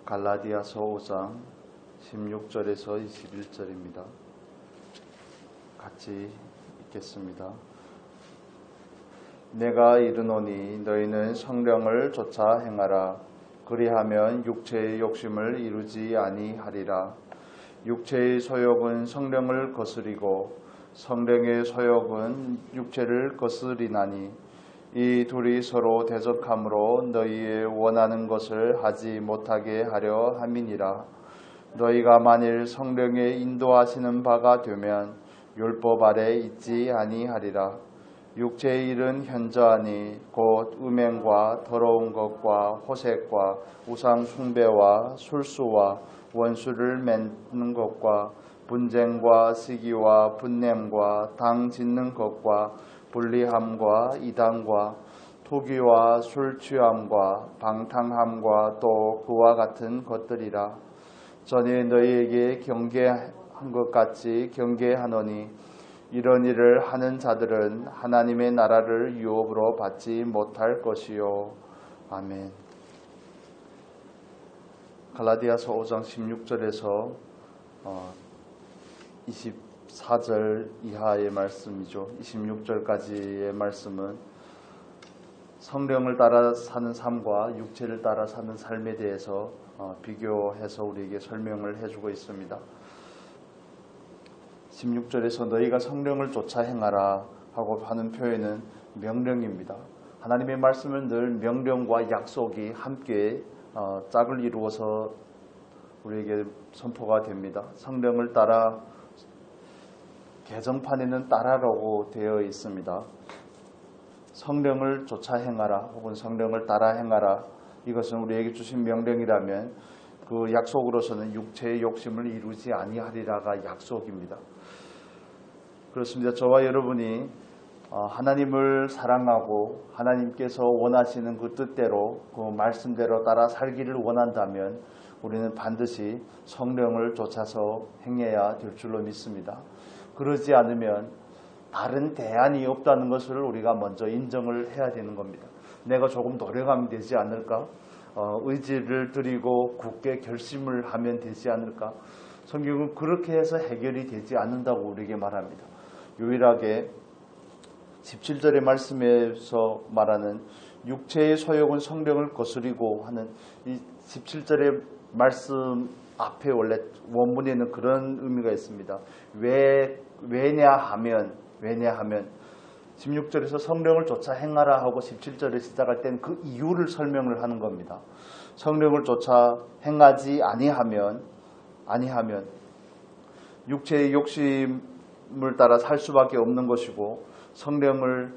갈라디아서 5장 16절에서 21절입니다. 같이 읽겠습니다. 내가 이르노니 너희는 성령을 쫓아 행하라. 그리하면 육체의 욕심을 이루지 아니하리라. 육체의 소욕은 성령을 거스리고 성령의 소욕은 육체를 거스리나니 이 둘이 서로 대적함으로 너희의 원하는 것을 하지 못하게 하려 함이니라. 너희가 만일 성령의 인도하시는 바가 되면 율법 아래 있지 아니하리라. 육체의 일은 현저하니 곧 음행과 더러운 것과 호색과 우상 숭배와 술수와 원수를 맺는 것과 분쟁과 시기와 분냄과 당 짓는 것과 불리함과 이단과 토기와 술 취함과 방탕함과 또 그와 같은 것들이라. 전에 너희에게 경계한 것 같이 경계하노니 이런 일을 하는 자들은 하나님의 나라를 유업으로 받지 못할 것이요. 아멘. 갈라디아서 5장 16절에서 24절 이하의 말씀이죠. 26절까지의 말씀은 성령을 따라 사는 삶과 육체를 따라 사는 삶에 대해서 비교해서 우리에게 설명을 해주고 있습니다. 16절에서 너희가 성령을 쫓아 행하라 하고 하는 표현은 명령입니다. 하나님의 말씀은 늘 명령과 약속이 함께 짝을 이루어서 우리에게 선포가 됩니다. 성령을 따라 개정판에는 따라라고 되어 있습니다. 성령을 쫓아 행하라 혹은 성령을 따라 행하라, 이것은 우리에게 주신 명령이라면 그 약속으로서는 육체의 욕심을 이루지 아니하리라가 약속입니다. 그렇습니다. 저와 여러분이 하나님을 사랑하고 하나님께서 원하시는 그 뜻대로 그 말씀대로 따라 살기를 원한다면 우리는 반드시 성령을 쫓아서 행해야 될 줄로 믿습니다. 그러지 않으면 다른 대안이 없다는 것을 우리가 먼저 인정을 해야 되는 겁니다. 내가 조금 노력하면 되지 않을까? 의지를 들이고 굳게 결심을 하면 되지 않을까? 성경은 그렇게 해서 해결이 되지 않는다고 우리에게 말합니다. 유일하게 17절의 말씀에서 말하는 육체의 소욕은 성령을 거스리고 하는 이 17절의 말씀 앞에 원래 원문에는 그런 의미가 있습니다. 왜냐하면 16절에서 성령을 쫓아 행하라 하고 17절을 시작할 때는 그 이유를 설명을 하는 겁니다. 성령을 쫓아 행하지 아니하면 육체의 욕심을 따라 살 수밖에 없는 것이고, 성령을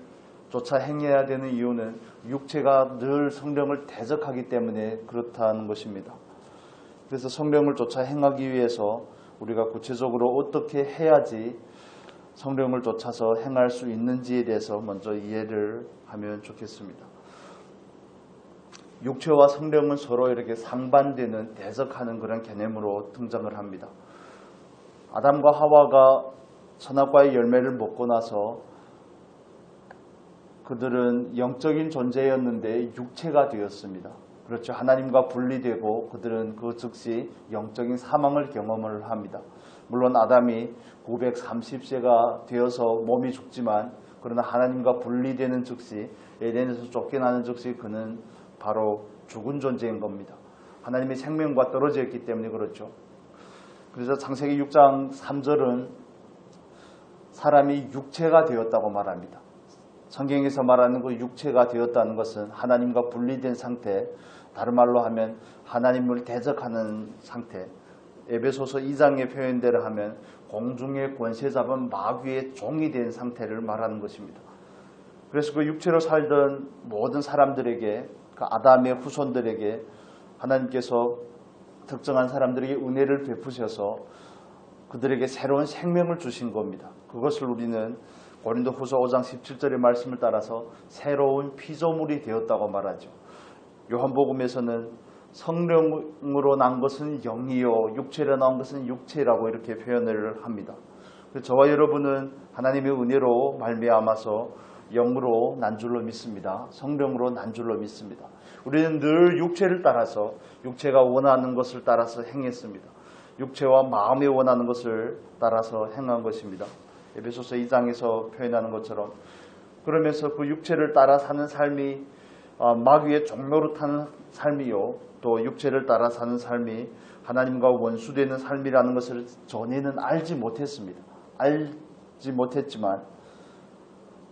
쫓아 행해야 되는 이유는 육체가 늘 성령을 대적하기 때문에 그렇다는 것입니다. 그래서 성령을 쫓아 행하기 위해서 우리가 구체적으로 어떻게 해야지 성령을 쫓아서 행할 수 있는지에 대해서 먼저 이해를 하면 좋겠습니다. 육체와 성령은 서로 이렇게 상반되는 대적하는 그런 개념으로 등장을 합니다. 아담과 하와가 선악과의 열매를 먹고 나서 그들은 영적인 존재였는데 육체가 되었습니다. 그렇죠. 하나님과 분리되고 그들은 그 즉시 영적인 사망을 경험을 합니다. 물론 아담이 930세가 되어서 몸이 죽지만, 그러나 하나님과 분리되는 즉시, 에덴에서 쫓겨나는 즉시 그는 바로 죽은 존재인 겁니다. 하나님의 생명과 떨어져 있기 때문에 그렇죠. 그래서 창세기 6장 3절은 사람이 육체가 되었다고 말합니다. 성경에서 말하는 그 육체가 되었다는 것은 하나님과 분리된 상태, 다른 말로 하면 하나님을 대적하는 상태, 에베소서 2장의 표현대로 하면 공중의 권세 잡은 마귀의 종이 된 상태를 말하는 것입니다. 그래서 그 육체로 살던 모든 사람들에게, 그 아담의 후손들에게 하나님께서 특정한 사람들에게 은혜를 베푸셔서 그들에게 새로운 생명을 주신 겁니다. 그것을 우리는 고린도후서 5장 17절의 말씀을 따라서 새로운 피조물이 되었다고 말하죠. 요한복음에서는 성령으로 난 것은 영이요 육체로 나온 것은 육체라고 이렇게 표현을 합니다. 저와 여러분은 하나님의 은혜로 말미암아서 영으로 난 줄로 믿습니다. 성령으로 난 줄로 믿습니다. 우리는 늘 육체를 따라서 육체가 원하는 것을 따라서 행했습니다. 육체와 마음이 원하는 것을 따라서 행한 것입니다. 에베소서 2장에서 표현하는 것처럼 그러면서 그 육체를 따라 사는 삶이 마귀의 종로로 타는 삶이요 또 육체를 따라 사는 삶이 하나님과 원수되는 삶이라는 것을 전에는 알지 못했습니다. 알지 못했지만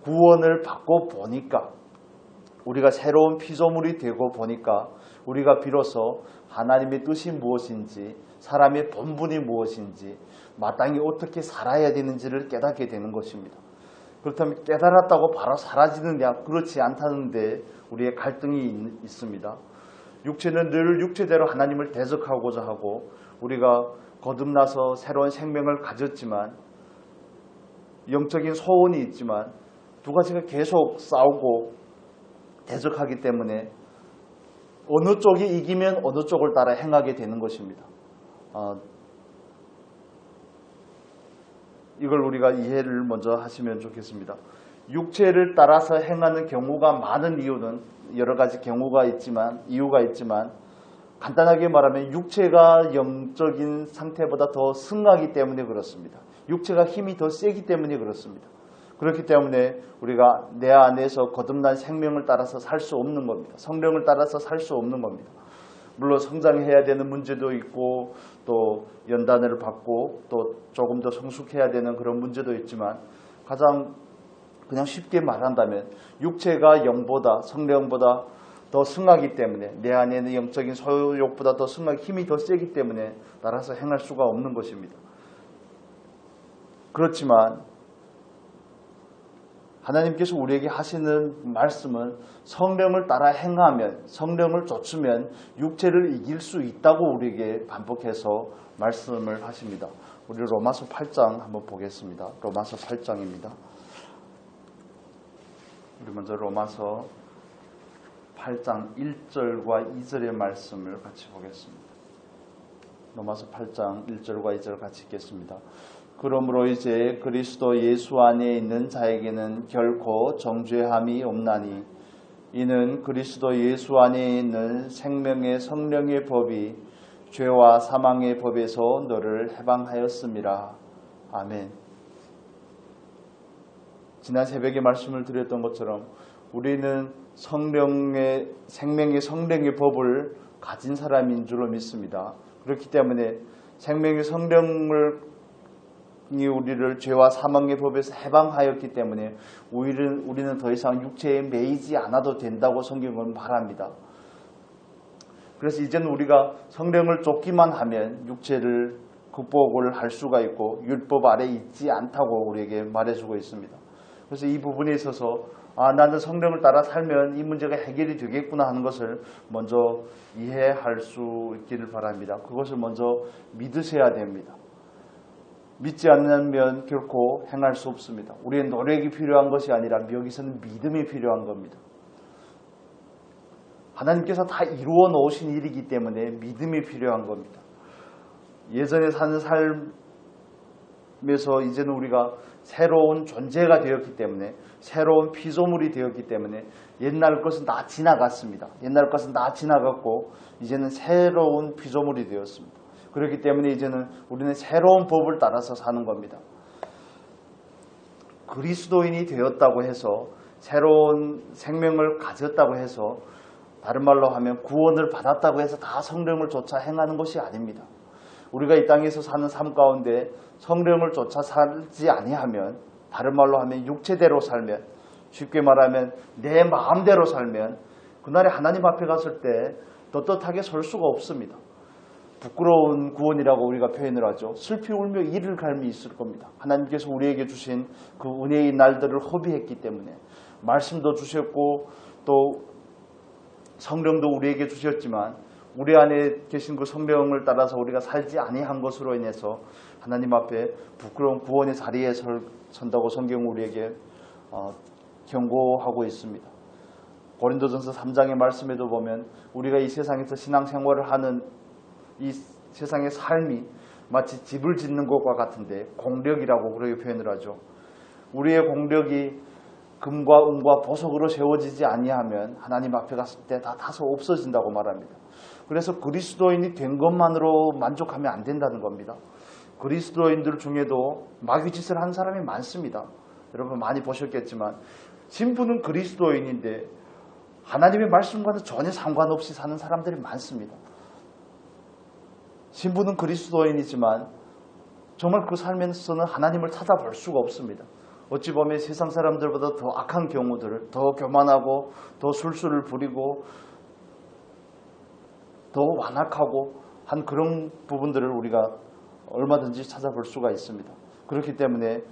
구원을 받고 보니까 우리가 새로운 피조물이 되고 보니까 우리가 비로소 하나님의 뜻이 무엇인지 사람의 본분이 무엇인지 마땅히 어떻게 살아야 되는지를 깨닫게 되는 것입니다. 그렇다면 깨달았다고 바로 사라지느냐? 그렇지 않다는데 우리의 갈등이 있습니다. 육체는 늘 육체대로 하나님을 대적하고자 하고 우리가 거듭나서 새로운 생명을 가졌지만 영적인 소원이 있지만 두 가지가 계속 싸우고 대적하기 때문에 어느 쪽이 이기면 어느 쪽을 따라 행하게 되는 것입니다. 이걸 우리가 이해를 먼저 하시면 좋겠습니다. 육체를 따라서 행하는 경우가 많은 이유는 여러 가지 이유가 있지만 간단하게 말하면 육체가 영적인 상태보다 더 승하기 때문에 그렇습니다. 육체가 힘이 더 세기 때문에 그렇습니다. 그렇기 때문에 우리가 내 안에서 거듭난 생명을 따라서 살 수 없는 겁니다. 성령을 따라서 살 수 없는 겁니다. 물론 성장해야 되는 문제도 있고 또 연단을 받고 또 조금 더 성숙해야 되는 그런 문제도 있지만 가장 그냥 쉽게 말한다면 육체가 영보다 성령보다 더 승하기 때문에 내 안에 있는 영적인 소욕보다 더 승하기 힘이 더 세기 때문에 따라서 행할 수가 없는 것입니다. 그렇지만 하나님께서 우리에게 하시는 말씀은 성령을 따라 행하면 성령을 좇으면 육체를 이길 수 있다고 우리에게 반복해서 말씀을 하십니다. 우리 로마서 8장 한번 보겠습니다. 로마서 8장입니다. 우리 먼저 로마서 8장 1절과 2절의 말씀을 같이 보겠습니다. 로마서 8장 1절과 2절 같이 읽겠습니다. 그러므로 이제 그리스도 예수 안에 있는 자에게는 결코 정죄함이 없나니 이는 그리스도 예수 안에 있는 생명의 성령의 법이 죄와 사망의 법에서 너를 해방하였음이라. 아멘. 지난 새벽에 말씀을 드렸던 것처럼 우리는 생명의 성령의 법을 가진 사람인 줄로 믿습니다. 그렇기 때문에 생명의 성령을 우리를 죄와 사망의 법에서 해방하였기 때문에 우리는 더 이상 육체에 매이지 않아도 된다고 성경은 말합니다. 그래서 이제는 우리가 성령을 쫓기만 하면 육체를 극복을 할 수가 있고 율법 아래 있지 않다고 우리에게 말해주고 있습니다. 그래서 이 부분에 있어서 나는 성령을 따라 살면 이 문제가 해결이 되겠구나 하는 것을 먼저 이해할 수 있기를 바랍니다. 그것을 먼저 믿으셔야 됩니다. 믿지 않으면 결코 행할 수 없습니다. 우리의 노력이 필요한 것이 아니라 여기서는 믿음이 필요한 겁니다. 하나님께서 다 이루어 놓으신 일이기 때문에 믿음이 필요한 겁니다. 예전에 사는 삶에서 이제는 우리가 새로운 존재가 되었기 때문에 새로운 피조물이 되었기 때문에 옛날 것은 다 지나갔습니다. 옛날 것은 다 지나갔고 이제는 새로운 피조물이 되었습니다. 그렇기 때문에 이제는 우리는 새로운 법을 따라서 사는 겁니다. 그리스도인이 되었다고 해서 새로운 생명을 가졌다고 해서 다른 말로 하면 구원을 받았다고 해서 다 성령을 쫓아 행하는 것이 아닙니다. 우리가 이 땅에서 사는 삶 가운데 성령을 쫓아 살지 아니하면 다른 말로 하면 육체대로 살면 쉽게 말하면 내 마음대로 살면 그날에 하나님 앞에 갔을 때 떳떳하게 설 수가 없습니다. 부끄러운 구원이라고 우리가 표현을 하죠. 슬피 울며 이를 갈미 있을 겁니다. 하나님께서 우리에게 주신 그 은혜의 날들을 허비했기 때문에 말씀도 주셨고 또 성령도 우리에게 주셨지만 우리 안에 계신 그 성령을 따라서 우리가 살지 아니한 것으로 인해서 하나님 앞에 부끄러운 구원의 자리에 선다고 성경은 우리에게 경고하고 있습니다. 고린도전서 3장의 말씀에도 보면 우리가 이 세상에서 신앙생활을 하는 이 세상의 삶이 마치 집을 짓는 것과 같은데 공력이라고 그렇게 표현을 하죠. 우리의 공력이 금과 은과 보석으로 세워지지 아니하면 하나님 앞에 갔을 때 다 타서 없어진다고 말합니다. 그래서 그리스도인이 된 것만으로 만족하면 안 된다는 겁니다. 그리스도인들 중에도 마귀짓을 하는 사람이 많습니다. 여러분 많이 보셨겠지만 신부는 그리스도인인데 하나님의 말씀과는 전혀 상관없이 사는 사람들이 많습니다. 신부는 그리스도인이지만 정말 그 삶에서는 하나님을 찾아볼 수가 없습니다. 어찌 보면 세상 사람들보다 더 악한 경우들, 더 교만하고 더 술수를 부리고 더 완악하고 한 그런 부분들을 우리가 얼마든지 찾아볼 수가 있습니다. 그렇기 때문에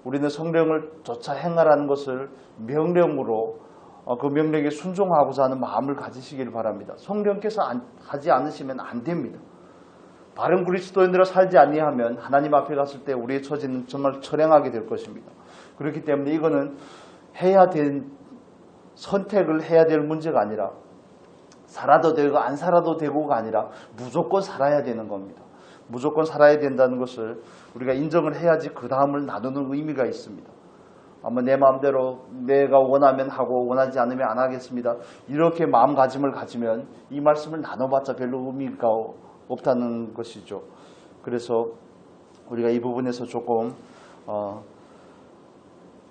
우리는 성령을 쫓아 행하라는 것을 명령으로 그 명령에 순종하고자 하는 마음을 가지시기를 바랍니다. 성령께서 하지 않으시면 안 됩니다. 바른 그리스도인으로 살지 아니하면 하나님 앞에 갔을 때 우리의 처지는 정말 처량하게 될 것입니다. 그렇기 때문에 이거는 선택을 해야 될 문제가 아니라 살아도 되고 안 살아도 되고가 아니라 무조건 살아야 되는 겁니다. 무조건 살아야 된다는 것을 우리가 인정을 해야지 그 다음을 나누는 의미가 있습니다. 아마 내 마음대로 내가 원하면 하고 원하지 않으면 안 하겠습니다. 이렇게 마음가짐을 가지면 이 말씀을 나눠봤자 별로 의미가 없다는 것이죠. 그래서 우리가 이 부분에서 조금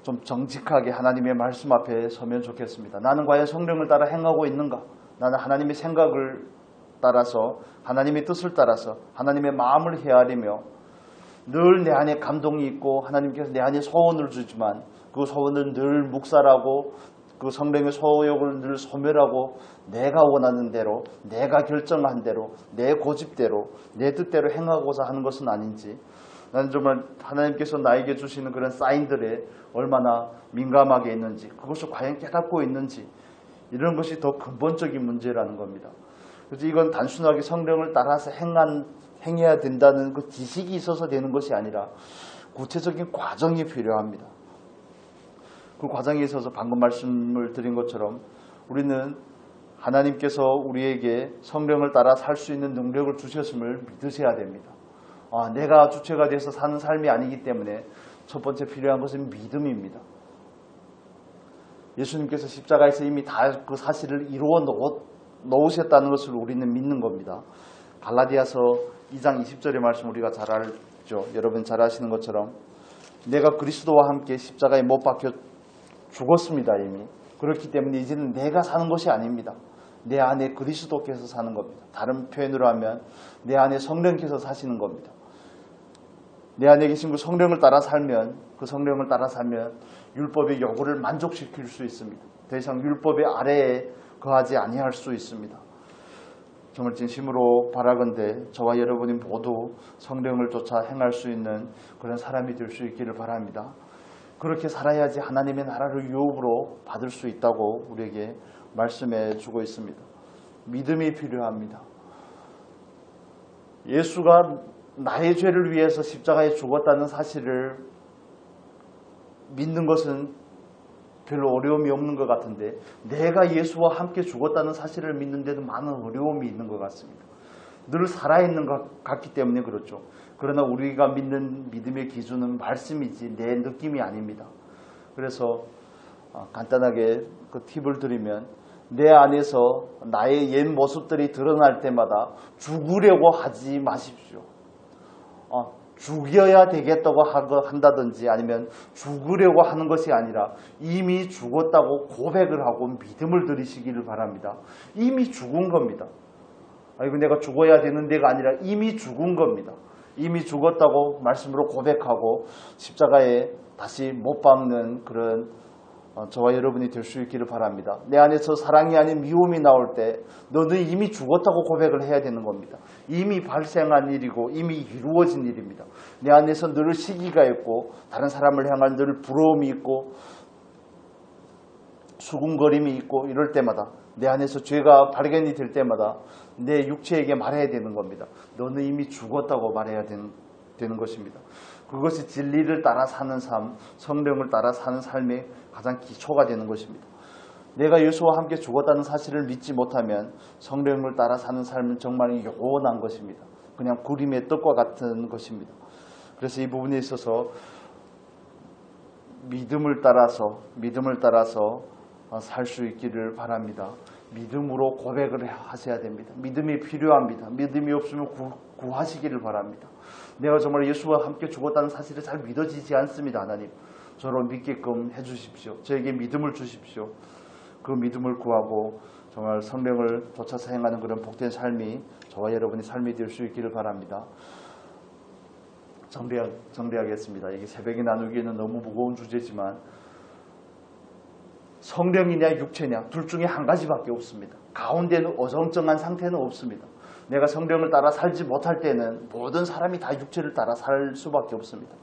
좀 정직하게 하나님의 말씀 앞에 서면 좋겠습니다. 나는 과연 성령을 따라 행하고 있는가? 나는 하나님의 생각을 따라서 하나님의 뜻을 따라서 하나님의 마음을 헤아리며 늘 내 안에 감동이 있고 하나님께서 내 안에 소원을 주지만 그 소원을 늘 묵살하고 그 성령의 소욕을 늘 소멸하고 내가 원하는 대로 내가 결정한 대로 내 고집대로 내 뜻대로 행하고자 하는 것은 아닌지 나는 정말 하나님께서 나에게 주시는 그런 사인들에 얼마나 민감하게 있는지 그것을 과연 깨닫고 있는지 이런 것이 더 근본적인 문제라는 겁니다. 그래서 이건 단순하게 성령을 따라서 행해야 된다는 그 지식이 있어서 되는 것이 아니라 구체적인 과정이 필요합니다. 그 과정에 있어서 방금 말씀을 드린 것처럼 우리는 하나님께서 우리에게 성령을 따라 살 수 있는 능력을 주셨음을 믿으셔야 됩니다. 내가 주체가 돼서 사는 삶이 아니기 때문에 첫 번째 필요한 것은 믿음입니다. 예수님께서 십자가에서 이미 다 그 사실을 이루어 놓으셨다는 것을 우리는 믿는 겁니다. 갈라디아서 2장 20절의 말씀 우리가 잘 알죠. 여러분 잘 아시는 것처럼 내가 그리스도와 함께 십자가에 못 박혀 죽었습니다. 이미. 그렇기 때문에 이제는 내가 사는 것이 아닙니다. 내 안에 그리스도께서 사는 겁니다. 다른 표현으로 하면 내 안에 성령께서 사시는 겁니다. 내 안에 계신 그 성령을 따라 살면 그 성령을 따라 살면 율법의 요구를 만족시킬 수 있습니다. 더 이상 율법의 아래에 거하지 아니할 수 있습니다. 정말 진심으로 바라건대 저와 여러분이 모두 성령을 쫓아 행할 수 있는 그런 사람이 될 수 있기를 바랍니다. 그렇게 살아야지 하나님의 나라를 유업으로 받을 수 있다고 우리에게 말씀해 주고 있습니다. 믿음이 필요합니다. 예수가 나의 죄를 위해서 십자가에 죽었다는 사실을 믿는 것은 별로 어려움이 없는 것 같은데 내가 예수와 함께 죽었다는 사실을 믿는데도 많은 어려움이 있는 것 같습니다. 늘 살아있는 것 같기 때문에 그렇죠. 그러나 우리가 믿는 믿음의 기준은 말씀이지 내 느낌이 아닙니다. 그래서 간단하게 그 팁을 드리면 내 안에서 나의 옛 모습들이 드러날 때마다 죽으려고 하지 마십시오. 죽여야 되겠다고 한다든지 아니면 죽으려고 하는 것이 아니라 이미 죽었다고 고백을 하고 믿음을 들이시기를 바랍니다. 이미 죽은 겁니다. 이거 내가 죽어야 되는 데가 아니라 이미 죽은 겁니다. 이미 죽었다고 말씀으로 고백하고 십자가에 다시 못 박는 그런 저와 여러분이 될 수 있기를 바랍니다. 내 안에서 사랑이 아닌 미움이 나올 때 너는 이미 죽었다고 고백을 해야 되는 겁니다. 이미 발생한 일이고 이미 이루어진 일입니다. 내 안에서 늘 시기가 있고 다른 사람을 향한 늘 부러움이 있고 수군거림이 있고 이럴 때마다 내 안에서 죄가 발견이 될 때마다 내 육체에게 말해야 되는 겁니다. 너는 이미 죽었다고 말해야 되는 것입니다. 그것이 진리를 따라 사는 삶, 성령을 따라 사는 삶의 가장 기초가 되는 것입니다. 내가 예수와 함께 죽었다는 사실을 믿지 못하면 성령을 따라 사는 삶은 정말 요원한 것입니다. 그냥 구림의 떡과 같은 것입니다. 그래서 이 부분에 있어서 믿음을 따라서 살 수 있기를 바랍니다. 믿음으로 고백을 하셔야 됩니다. 믿음이 필요합니다. 믿음이 없으면 구하시기를 바랍니다. 내가 정말 예수와 함께 죽었다는 사실이 잘 믿어지지 않습니다. 하나님, 저를 믿게끔 해주십시오. 저에게 믿음을 주십시오. 그 믿음을 구하고 정말 성령을 쫓아서 행하는 그런 복된 삶이 저와 여러분의 삶이 될 수 있기를 바랍니다. 정리하겠습니다. 이게 새벽에 나누기에는 너무 무거운 주제지만 성령이냐 육체냐 둘 중에 한 가지밖에 없습니다. 가운데는 어정쩡한 상태는 없습니다. 내가 성령을 따라 살지 못할 때는 모든 사람이 다 육체를 따라 살 수밖에 없습니다.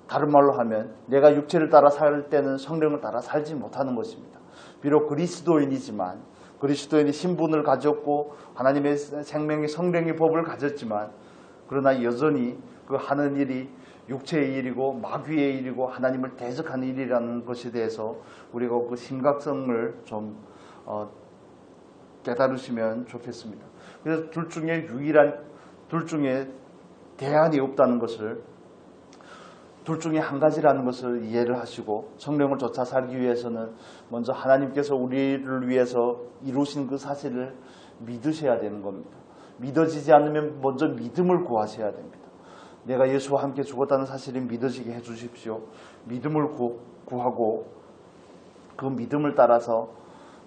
다른 말로 하면 내가 육체를 따라 살 때는 성령을 따라 살지 못하는 것입니다. 비록 그리스도인이지만 그리스도인의 신분을 가졌고 하나님의 생명의 성령의 법을 가졌지만 그러나 여전히 그 하는 일이 육체의 일이고 마귀의 일이고 하나님을 대적하는 일이라는 것에 대해서 우리가 그 심각성을 좀 깨달으시면 좋겠습니다. 그래서 둘 중에 대안이 없다는 것을, 둘 중에 한 가지라는 것을 이해를 하시고 성령을 쫓아 살기 위해서는 먼저 하나님께서 우리를 위해서 이루신 그 사실을 믿으셔야 되는 겁니다. 믿어지지 않으면 먼저 믿음을 구하셔야 됩니다. 내가 예수와 함께 죽었다는 사실이 믿어지게 해주십시오. 믿음을 구하고 그 믿음을 따라서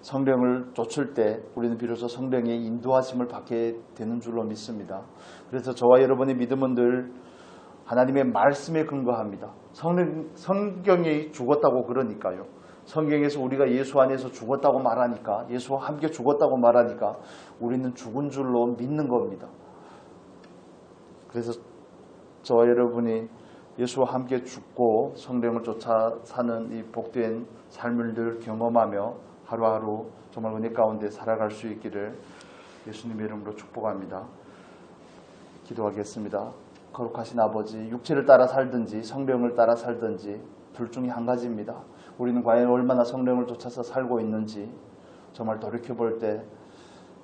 성령을 쫓을 때 우리는 비로소 성령의 인도하심을 받게 되는 줄로 믿습니다. 그래서 저와 여러분의 믿음은 늘 하나님의 말씀에 근거합니다. 성경이 죽었다고 그러니까요. 성경에서 우리가 예수 안에서 죽었다고 말하니까, 예수와 함께 죽었다고 말하니까 우리는 죽은 줄로 믿는 겁니다. 그래서 저와 여러분이 예수와 함께 죽고 성령을 쫓아 사는 이 복된 삶을 늘 경험하며 하루하루 정말 은혜 가운데 살아갈 수 있기를 예수님의 이름으로 축복합니다. 기도하겠습니다. 거룩하신 아버지, 육체를 따라 살든지 성령을 따라 살든지 둘 중에 한 가지입니다. 우리는 과연 얼마나 성령을 쫓아서 살고 있는지 정말 돌이켜볼 때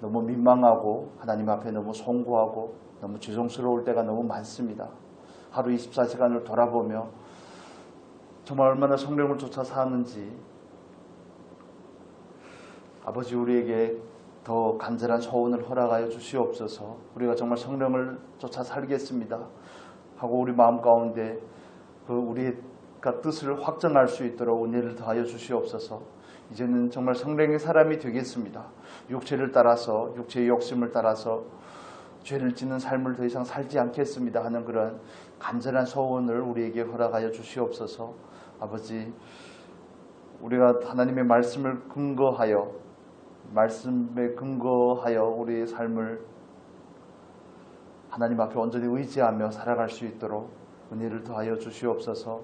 너무 민망하고 하나님 앞에 너무 송구하고 너무 죄송스러울 때가 너무 많습니다. 하루 24시간을 돌아보며 정말 얼마나 성령을 쫓아 사는지 아버지 우리에게 더 간절한 소원을 허락하여 주시옵소서. 우리가 정말 성령을 쫓아 살겠습니다 하고 우리 마음 가운데 그 우리가 뜻을 확정할 수 있도록 은혜를 더하여 주시옵소서. 이제는 정말 성령의 사람이 되겠습니다. 육체를 따라서 육체의 욕심을 따라서 죄를 짓는 삶을 더 이상 살지 않겠습니다 하는 그런 간절한 소원을 우리에게 허락하여 주시옵소서. 아버지 우리가 하나님의 말씀에 근거하여 우리의 삶을 하나님 앞에 온전히 의지하며 살아갈 수 있도록 은혜를 더하여 주시옵소서.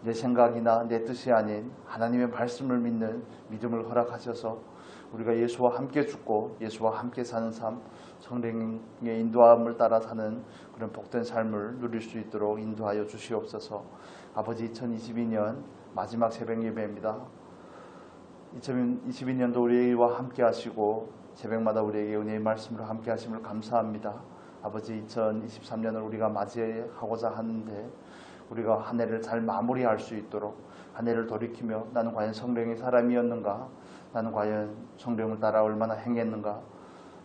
내 생각이나 내 뜻이 아닌 하나님의 말씀을 믿는 믿음을 허락하셔서 우리가 예수와 함께 죽고 예수와 함께 사는 삶, 성령의 인도함을 따라 사는 그런 복된 삶을 누릴 수 있도록 인도하여 주시옵소서. 아버지 2022년 마지막 새벽 예배입니다. 2022년도 우리와 함께 하시고 새벽마다 우리에게 은혜의 말씀으로 함께 하심을 감사합니다. 아버지 2023년을 우리가 맞이하고자 하는데 우리가 한 해를 잘 마무리할 수 있도록 한 해를 돌이키며 나는 과연 성령의 사람이었는가, 나는 과연 성령을 따라 얼마나 행했는가,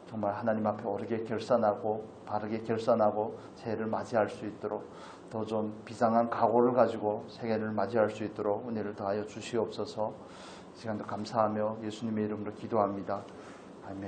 정말 하나님 앞에 옳게 결산하고 바르게 결산하고 새해를 맞이할 수 있도록 더 좀 비상한 각오를 가지고 새해를 맞이할 수 있도록 은혜를 더하여 주시옵소서. 시간도 감사하며 예수님의 이름으로 기도합니다. 아멘.